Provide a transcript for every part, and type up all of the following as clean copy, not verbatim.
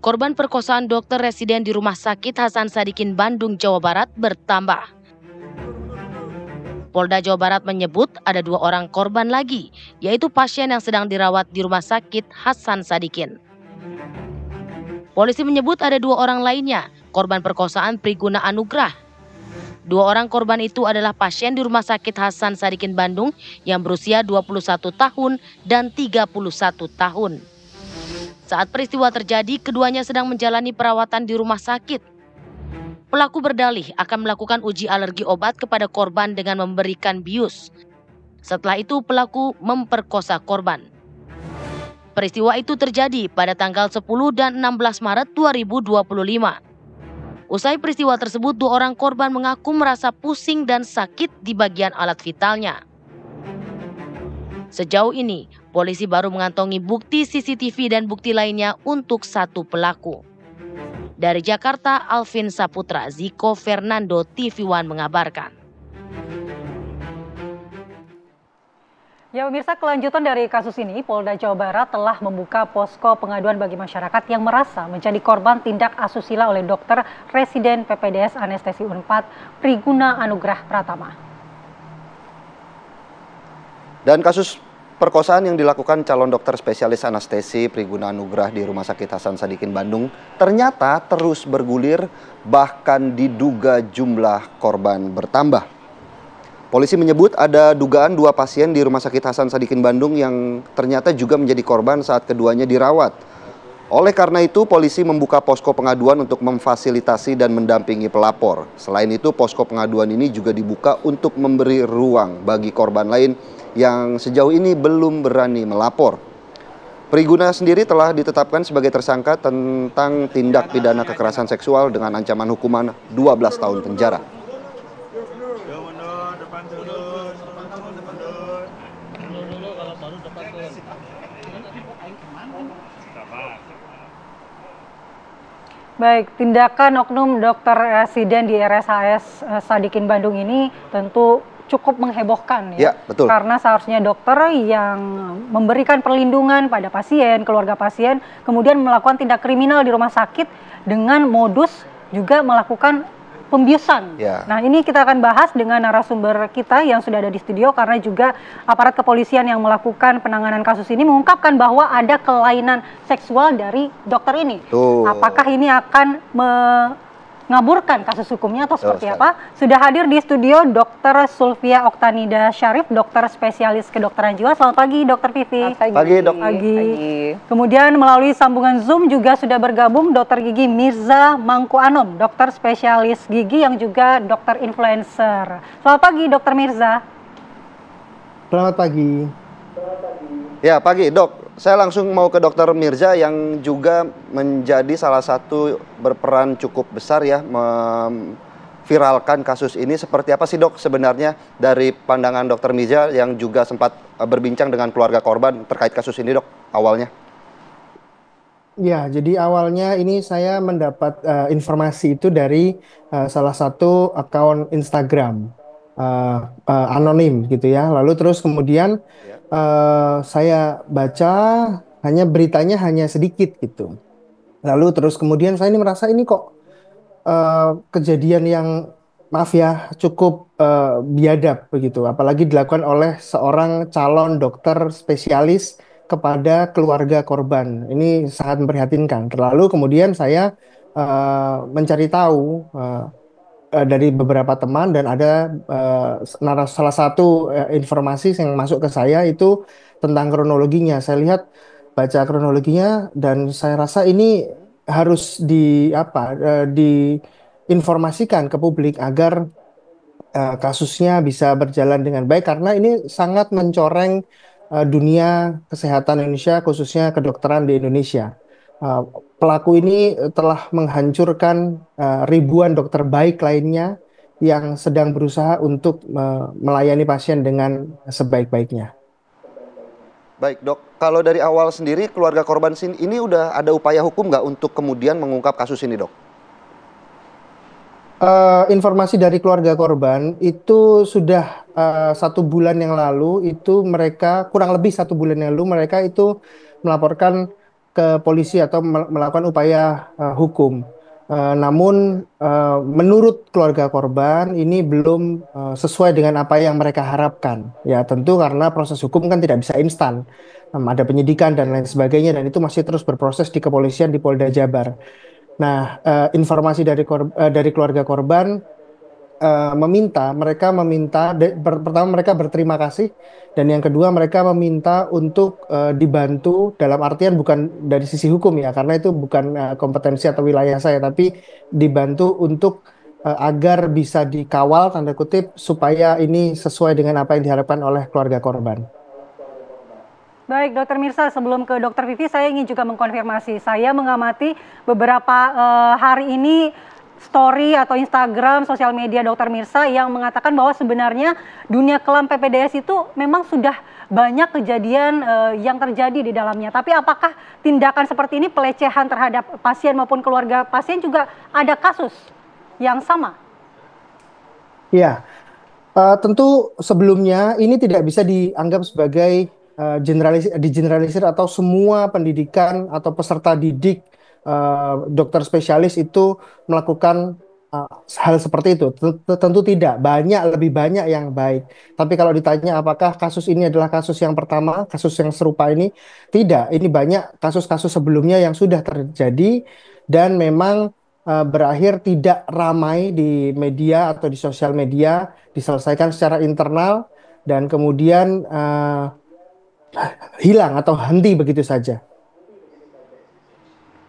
Korban perkosaan dokter residen di Rumah Sakit Hasan Sadikin Bandung, Jawa Barat bertambah. Polda Jawa Barat menyebut ada 2 orang korban lagi, yaitu pasien yang sedang dirawat di Rumah Sakit Hasan Sadikin. Polisi menyebut ada 2 orang lainnya, korban perkosaan Priguna Anugrah. 2 orang korban itu adalah pasien di Rumah Sakit Hasan Sadikin Bandung yang berusia 21 tahun dan 31 tahun. Saat peristiwa terjadi, keduanya sedang menjalani perawatan di rumah sakit. Pelaku berdalih akan melakukan uji alergi obat kepada korban dengan memberikan bius. Setelah itu pelaku memperkosa korban. Peristiwa itu terjadi pada tanggal 10 dan 16 Maret 2025. Usai peristiwa tersebut, 2 orang korban mengaku merasa pusing dan sakit di bagian alat vitalnya. Sejauh ini, polisi baru mengantongi bukti CCTV dan bukti lainnya untuk 1 pelaku. Dari Jakarta, Alvin Saputra, Ziko Fernando, TV One mengabarkan. Ya pemirsa, kelanjutan dari kasus ini, Polda Jawa Barat telah membuka posko pengaduan bagi masyarakat yang merasa menjadi korban tindak asusila oleh dokter residen PPDS Anestesi Unpad Priguna Anugrah Pratama. Dan kasus perkosaan yang dilakukan calon dokter spesialis anestesi Priguna Anugrah di Rumah Sakit Hasan Sadikin Bandung ternyata terus bergulir, bahkan diduga jumlah korban bertambah. Polisi menyebut ada dugaan 2 pasien di Rumah Sakit Hasan Sadikin Bandung yang ternyata juga menjadi korban saat keduanya dirawat. Oleh karena itu, polisi membuka posko pengaduan untuk memfasilitasi dan mendampingi pelapor. Selain itu, posko pengaduan ini juga dibuka untuk memberi ruang bagi korban lain yang sejauh ini belum berani melapor. Priguna sendiri telah ditetapkan sebagai tersangka tentang tindak pidana kekerasan seksual dengan ancaman hukuman 12 tahun penjara. Baik, tindakan oknum dokter residen di RSHS Sadikin Bandung ini tentu cukup menghebohkan ya, betul. Karena seharusnya dokter yang memberikan perlindungan pada pasien, keluarga pasien, kemudian melakukan tindak kriminal di rumah sakit dengan modus juga melakukan pembiusan. Nah ini kita akan bahas dengan narasumber kita yang sudah ada di studio, karena juga aparat kepolisian yang melakukan penanganan kasus ini mengungkapkan bahwa ada kelainan seksual dari dokter ini. Apakah ini akan mengaburkan kasus hukumnya atau seperti apa? Sudah hadir di studio Dr. Sulfia Oktanida Syarif, dokter spesialis kedokteran jiwa. Selamat pagi, Dr. Vivi. Pagi, Dok. Pagi. Kemudian melalui sambungan Zoom juga sudah bergabung Dr. Gigi Mirza Mangku Anom, dokter spesialis gigi yang juga dokter influencer. Selamat pagi, Dr. Mirza. Selamat pagi. Ya, pagi, Dok. Saya langsung mau ke Dr. Mirza yang juga menjadi salah satu berperan cukup besar ya memviralkan kasus ini. Seperti apa sih, Dok, sebenarnya dari pandangan Dr. Mirza yang juga sempat berbincang dengan keluarga korban terkait kasus ini, Dok, awalnya? Ya, jadi awalnya ini saya mendapat informasi itu dari salah satu akun Instagram anonim gitu ya. Lalu terus kemudian saya baca, hanya beritanya hanya sedikit gitu. Lalu terus kemudian saya ini merasa ini kok kejadian yang maaf ya cukup biadab begitu, apalagi dilakukan oleh seorang calon dokter spesialis kepada keluarga korban. Ini sangat memprihatinkan. Lalu kemudian saya mencari tahu dari beberapa teman, dan ada salah satu informasi yang masuk ke saya itu tentang kronologinya. Saya lihat, baca kronologinya, dan saya rasa ini harus diinformasikan ke publik agar kasusnya bisa berjalan dengan baik, karena ini sangat mencoreng dunia kesehatan Indonesia, khususnya kedokteran di Indonesia. Pelaku ini telah menghancurkan ribuan dokter baik lainnya yang sedang berusaha untuk melayani pasien dengan sebaik-baiknya. Baik, Dok. Kalau dari awal sendiri keluarga korban ini udah ada upaya hukum nggak untuk kemudian mengungkap kasus ini, Dok? Informasi dari keluarga korban itu sudah 1 bulan yang lalu, itu mereka kurang lebih 1 bulan yang lalu mereka itu melaporkan ke polisi atau melakukan upaya hukum. Namun menurut keluarga korban ini belum sesuai dengan apa yang mereka harapkan. Ya tentu karena proses hukum kan tidak bisa instan. Ada penyidikan dan lain sebagainya dan itu masih terus berproses di kepolisian di Polda Jabar. Nah, informasi dari keluarga korban mereka meminta pertama mereka berterima kasih dan yang kedua mereka meminta untuk dibantu dalam artian bukan dari sisi hukum ya karena itu bukan kompetensi atau wilayah saya tapi dibantu untuk agar bisa dikawal tanda kutip supaya ini sesuai dengan apa yang diharapkan oleh keluarga korban. Baik, Dokter Mirsa, sebelum ke Dokter Vivi, saya ingin juga mengkonfirmasi. Saya mengamati beberapa hari ini story atau Instagram, sosial media Dokter Mirsa yang mengatakan bahwa sebenarnya dunia kelam PPDS itu memang sudah banyak kejadian yang terjadi di dalamnya. Tapi apakah tindakan seperti ini pelecehan terhadap pasien maupun keluarga pasien juga ada kasus yang sama? Ya, tentu sebelumnya ini tidak bisa dianggap sebagai digeneralisir atau semua pendidikan atau peserta didik dokter spesialis itu melakukan hal seperti itu. Tentu tidak, lebih banyak yang baik. Tapi kalau ditanya apakah kasus ini adalah kasus yang pertama, kasus yang serupa ini, tidak. Ini banyak kasus-kasus sebelumnya yang sudah terjadi dan memang berakhir tidak ramai di media atau di sosial media, diselesaikan secara internal dan kemudian hilang atau henti begitu saja.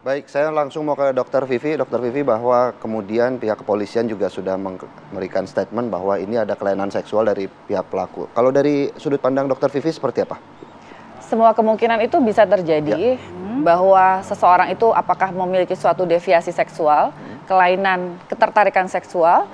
Baik, saya langsung mau ke Dokter Vivi. Dokter Vivi, bahwa kemudian pihak kepolisian juga sudah memberikan statement bahwa ini ada kelainan seksual dari pihak pelaku. Kalau dari sudut pandang Dokter Vivi seperti apa? Semua kemungkinan itu bisa terjadi bahwa seseorang itu apakah memiliki suatu deviasi seksual, kelainan ketertarikan seksual,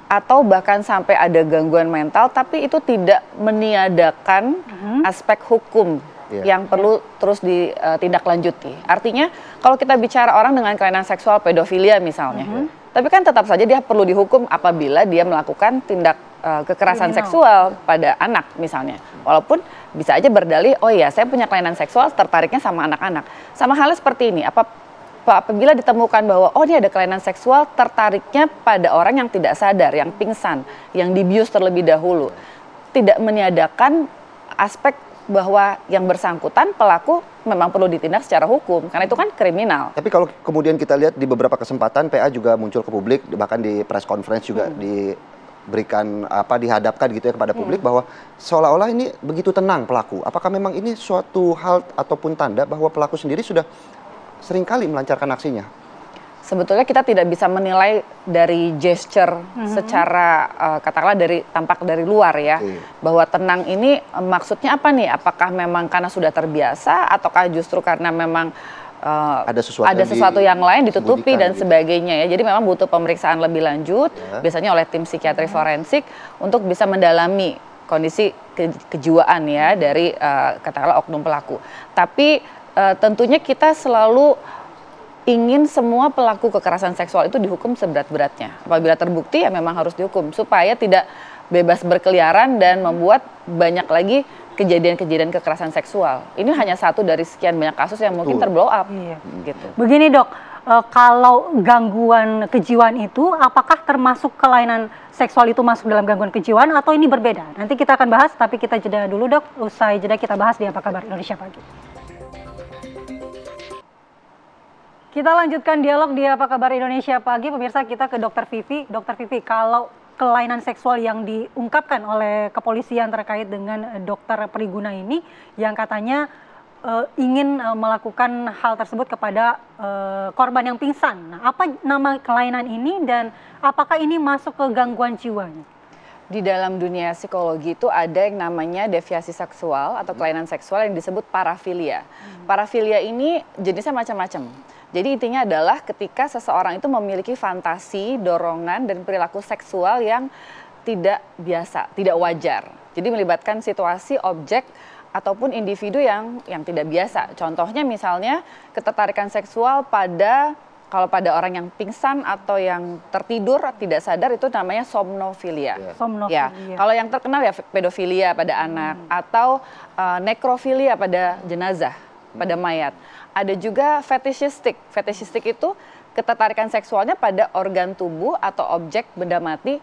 atau bahkan sampai ada gangguan mental, tapi itu tidak meniadakan aspek hukum yang perlu terus ditindaklanjuti. Artinya kalau kita bicara orang dengan kelainan seksual pedofilia misalnya, tapi kan tetap saja dia perlu dihukum apabila dia melakukan tindak kekerasan seksual pada anak misalnya. Walaupun bisa aja berdalih, oh iya saya punya kelainan seksual tertariknya sama anak-anak. Sama halnya seperti ini, apabila ditemukan bahwa oh ini ada kelainan seksual tertariknya pada orang yang tidak sadar, yang pingsan, yang dibius terlebih dahulu, tidak meniadakan aspek bahwa yang bersangkutan pelaku memang perlu ditindak secara hukum karena itu kan kriminal. Tapi kalau kemudian kita lihat di beberapa kesempatan PA juga muncul ke publik, bahkan di press conference juga diberikan dihadapkan gitu ya kepada publik bahwa seolah-olah ini begitu tenang pelaku. Apakah memang ini suatu hal ataupun tanda bahwa pelaku sendiri sudah seringkali melancarkan aksinya? Sebetulnya kita tidak bisa menilai dari gesture secara katakanlah tampak dari luar ya, bahwa tenang ini maksudnya apa nih? Apakah memang karena sudah terbiasa ataukah justru karena memang ada sesuatu yang lain ditutupi dan sebagainya ya. Jadi memang butuh pemeriksaan lebih lanjut, biasanya oleh tim psikiatri forensik untuk bisa mendalami kondisi kejiwaan ya dari katakanlah oknum pelaku. Tapi tentunya kita selalu ingin semua pelaku kekerasan seksual itu dihukum seberat-beratnya. Apabila terbukti ya memang harus dihukum supaya tidak bebas berkeliaran dan membuat banyak lagi kejadian-kejadian kekerasan seksual. Ini hanya satu dari sekian banyak kasus yang mungkin terblow up. Gitu. Begini dok, kalau gangguan kejiwaan itu apakah termasuk kelainan seksual itu masuk dalam gangguan kejiwaan atau ini berbeda? Nanti kita akan bahas, tapi kita jeda dulu dok. Usai jeda kita bahas di Apa Kabar Indonesia Pagi. Kita lanjutkan dialog di Apa Kabar Indonesia Pagi. Pemirsa, kita ke Dokter Vivi. Dokter Vivi, kalau kelainan seksual yang diungkapkan oleh kepolisian terkait dengan dokter Priguna ini yang katanya ingin melakukan hal tersebut kepada korban yang pingsan. Nah, apa nama kelainan ini dan apakah ini masuk ke gangguan jiwanya? Di dalam dunia psikologi itu ada yang namanya deviasi seksual atau kelainan seksual yang disebut parafilia. Parafilia ini jenisnya macam-macam. Jadi intinya adalah ketika seseorang itu memiliki fantasi, dorongan, dan perilaku seksual yang tidak biasa, tidak wajar. Jadi melibatkan situasi, objek, ataupun individu yang tidak biasa. Contohnya misalnya ketertarikan seksual kalau pada orang yang pingsan atau yang tertidur tidak sadar itu namanya somnofilia. Ya, kalau yang terkenal ya pedofilia pada anak atau nekrofilia pada jenazah. pada mayat. Ada juga fetishistik. Fetishistik itu ketertarikan seksualnya pada organ tubuh atau objek benda mati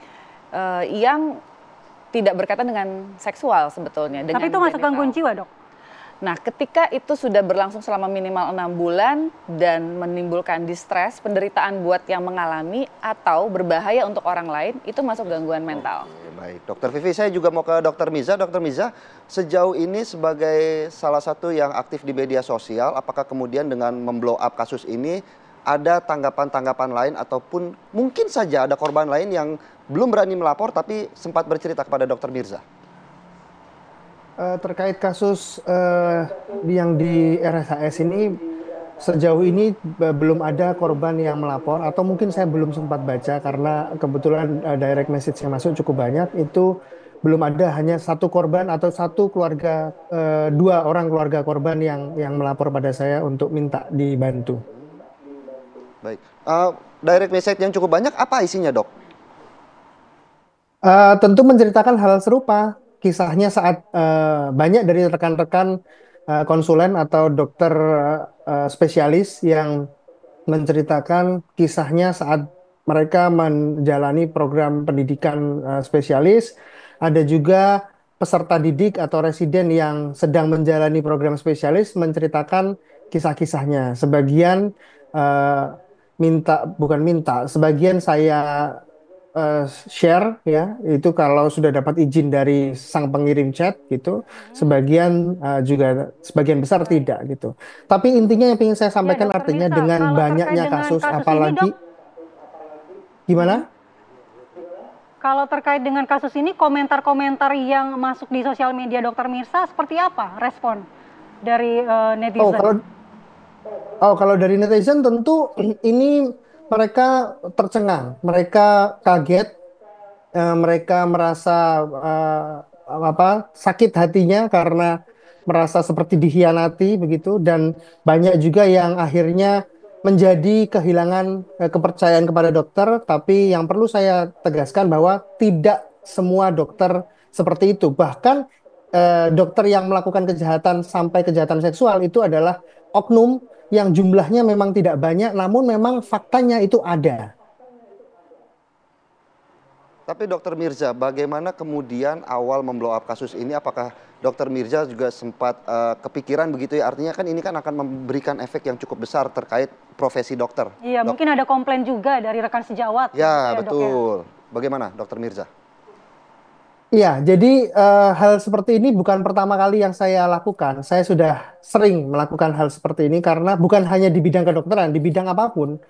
yang tidak berkaitan dengan seksual sebetulnya. Tapi itu masuk gangguan jiwa, Dok? Nah, ketika itu sudah berlangsung selama minimal 6 bulan dan menimbulkan distres, penderitaan buat yang mengalami atau berbahaya untuk orang lain, itu masuk gangguan mental. Oke, baik, Dokter Vivi, saya juga mau ke Dokter Miza. Dokter Miza, sejauh ini sebagai salah satu yang aktif di media sosial, apakah kemudian dengan memblow up kasus ini ada tanggapan-tanggapan lain ataupun mungkin saja ada korban lain yang belum berani melapor tapi sempat bercerita kepada Dokter Mirza? Terkait kasus yang di RSHS ini, sejauh ini belum ada korban yang melapor, atau mungkin saya belum sempat baca karena kebetulan direct message yang masuk cukup banyak. Itu belum ada, hanya satu korban atau satu keluarga, dua orang keluarga korban yang melapor pada saya untuk minta dibantu. Baik, direct message yang cukup banyak, apa isinya, Dok? Tentu menceritakan hal serupa. Kisahnya saat banyak dari rekan-rekan konsulen atau dokter spesialis yang menceritakan kisahnya saat mereka menjalani program pendidikan spesialis. Ada juga peserta didik atau residen yang sedang menjalani program spesialis menceritakan kisah-kisahnya. Sebagian sebagian saya share ya, itu kalau sudah dapat izin dari sang pengirim chat gitu. Sebagian sebagian besar tidak gitu. Tapi intinya yang ingin saya sampaikan artinya Mirza, dengan banyaknya kasus apalagi ini, gimana? Kalau terkait dengan kasus ini, komentar-komentar yang masuk di sosial media Dokter Mirza seperti apa respon dari netizen? Kalau dari netizen tentu ini mereka tercengang, mereka kaget, mereka merasa sakit hatinya karena merasa seperti dikhianati begitu, dan banyak juga yang akhirnya menjadi kehilangan kepercayaan kepada dokter. Tapi yang perlu saya tegaskan bahwa tidak semua dokter seperti itu. Bahkan dokter yang melakukan kejahatan sampai kejahatan seksual itu adalah oknum yang jumlahnya memang tidak banyak, namun memang faktanya itu ada. Tapi Dokter Mirza, bagaimana kemudian awal memblow up kasus ini? Apakah Dokter Mirza juga sempat kepikiran begitu ya? Artinya kan ini kan akan memberikan efek yang cukup besar terkait profesi dokter. Iya, mungkin ada komplain juga dari rekan sejawat. Ya, betul. Bagaimana Dokter Mirza? Iya, jadi hal seperti ini bukan pertama kali yang saya lakukan. Saya sudah sering melakukan hal seperti ini karena bukan hanya di bidang kedokteran, di bidang apapun,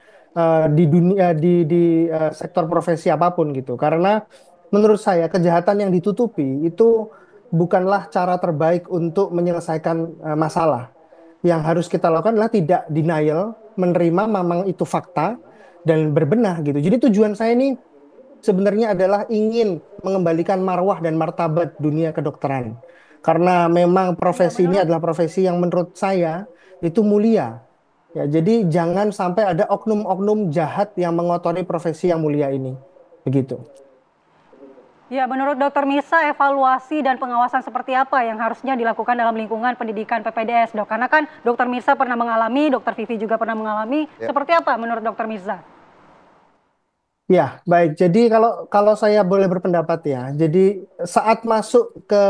di dunia, di sektor profesi apapun gitu. Karena menurut saya kejahatan yang ditutupi itu bukanlah cara terbaik untuk menyelesaikan masalah. Yang harus kita lakukan adalah tidak denial, menerima memang itu fakta dan berbenah gitu. Jadi tujuan saya ini sebenarnya adalah ingin mengembalikan marwah dan martabat dunia kedokteran. Karena memang profesi ini adalah profesi yang menurut saya itu mulia. Ya, jadi jangan sampai ada oknum-oknum jahat yang mengotori profesi yang mulia ini. Begitu. Ya, menurut Dokter Mirza, evaluasi dan pengawasan seperti apa yang harusnya dilakukan dalam lingkungan pendidikan PPDS, Dok? Karena kan Dokter Mirza pernah mengalami, Dokter Vivi juga pernah mengalami. Ya. Seperti apa menurut Dokter Mirza? Ya, baik. Jadi kalau saya boleh berpendapat ya, jadi saat masuk ke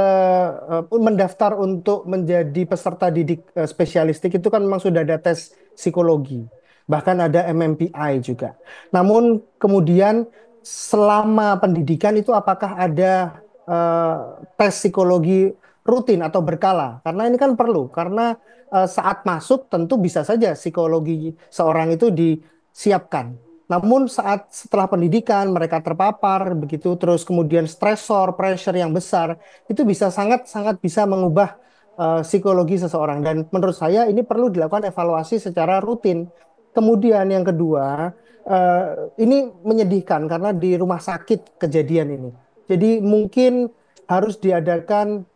mendaftar untuk menjadi peserta didik spesialistik itu kan memang sudah ada tes psikologi, bahkan ada MMPI juga. Namun kemudian selama pendidikan itu apakah ada tes psikologi rutin atau berkala? Karena ini kan perlu, karena saat masuk tentu bisa saja psikologi seorang itu disiapkan. Namun setelah pendidikan mereka terpapar begitu, terus kemudian stresor, pressure yang besar, itu bisa sangat bisa mengubah psikologi seseorang. Dan menurut saya ini perlu dilakukan evaluasi secara rutin. Kemudian yang kedua, ini menyedihkan karena di rumah sakit kejadian ini. Jadi mungkin harus diadakan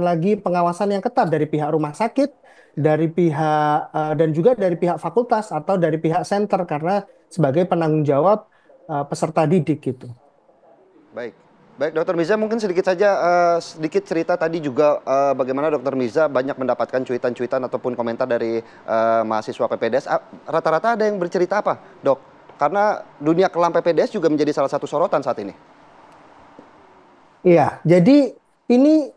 lagi pengawasan yang ketat dari pihak rumah sakit, dari pihak dan juga dari pihak fakultas atau dari pihak center karena sebagai penanggung jawab peserta didik gitu. Baik, Baik, Dokter Miza, mungkin sedikit saja sedikit cerita tadi juga bagaimana Dokter Miza banyak mendapatkan cuitan-cuitan ataupun komentar dari mahasiswa PPDS. Rata-rata ada yang bercerita apa, Dok? Karena dunia kelam PPDS juga menjadi salah satu sorotan saat ini. Iya, jadi ini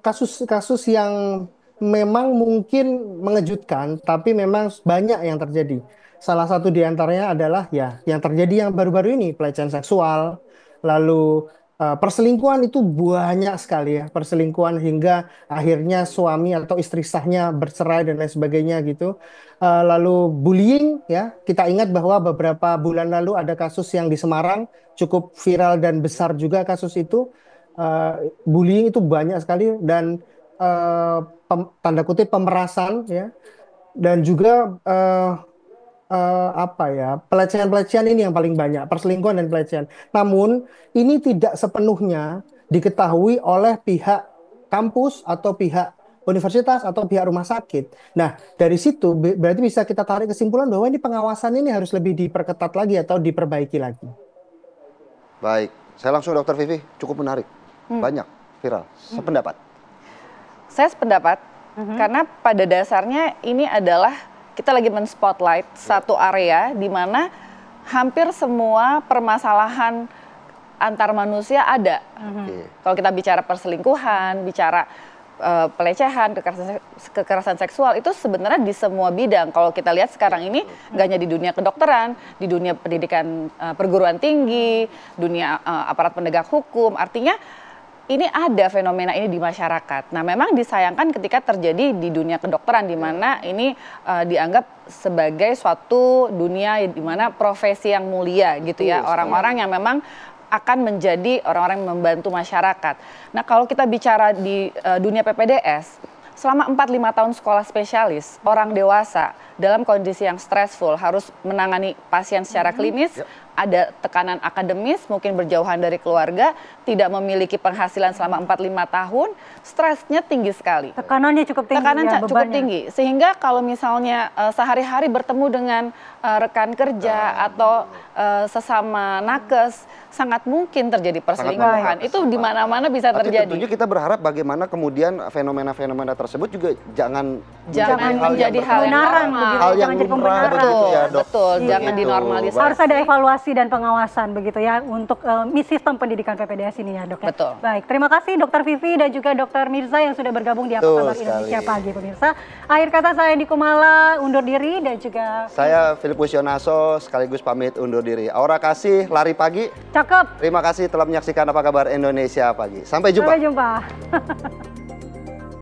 kasus-kasus yang memang mungkin mengejutkan, tapi memang banyak yang terjadi. Salah satu di antaranya adalah ya yang terjadi yang baru-baru ini, pelecehan seksual, lalu perselingkuhan itu banyak sekali ya, perselingkuhan hingga akhirnya suami atau istri sahnya bercerai dan lain sebagainya gitu. Lalu bullying ya, kita ingat bahwa beberapa bulan lalu ada kasus yang di Semarang cukup viral dan besar juga kasus itu. Bullying itu banyak sekali dan tanda kutip pemerasan ya, dan juga apa ya, pelecehan-pelecehan ini yang paling banyak, perselingkuhan dan pelecehan. Namun ini tidak sepenuhnya diketahui oleh pihak kampus atau pihak universitas atau pihak rumah sakit. Nah, dari situ berarti bisa kita tarik kesimpulan bahwa ini pengawasan ini harus lebih diperketat lagi atau diperbaiki lagi. Baik, saya langsung Dokter Vivi, cukup menarik, banyak viral. Sependapat? Saya sependapat, karena pada dasarnya ini adalah kita lagi men-spotlight satu area di mana hampir semua permasalahan antar manusia ada. Kalau kita bicara perselingkuhan, bicara pelecehan, kekerasan seksual, itu sebenarnya di semua bidang. Kalau kita lihat sekarang ini nggak hanya di dunia kedokteran, di dunia pendidikan perguruan tinggi, dunia aparat penegak hukum, artinya ini ada fenomena ini di masyarakat. Nah, memang disayangkan ketika terjadi di dunia kedokteran, di mana ini dianggap sebagai suatu dunia di mana profesi yang mulia gitu ya. Orang-orang yang memang akan menjadi orang-orang yang membantu masyarakat. Nah, kalau kita bicara di dunia PPDS, selama 4-5 tahun sekolah spesialis, orang dewasa dalam kondisi yang stressful harus menangani pasien secara klinis, ada tekanan akademis, mungkin berjauhan dari keluarga, tidak memiliki penghasilan selama 4-5 tahun, stresnya tinggi sekali. Tekanannya cukup tinggi. Tekanan cukup tinggi, sehingga kalau misalnya sehari-hari bertemu dengan rekan kerja atau sesama nakes, sangat mungkin terjadi perselingkuhan. Itu di mana-mana bisa terjadi. Tentunya kita berharap bagaimana kemudian fenomena-fenomena tersebut juga jangan menjadi hal yang lumrah begitu ya, Dok. Betul, jangan dinormalisasi. Harus ada evaluasi dan pengawasan begitu ya untuk sistem pendidikan PPDS ini ya, Dok. Betul. Baik, terima kasih Dokter Vivi dan juga Dokter Mirza yang sudah bergabung di Apa Kabar Indonesia Pagi, pemirsa. Akhir kata saya Andi Kumala undur diri dan juga saya Filipus Yonaso sekaligus pamit undur diri. Aura kasih lari pagi. Cakep. Terima kasih telah menyaksikan Apa Kabar Indonesia Pagi. Sampai jumpa. Sampai jumpa.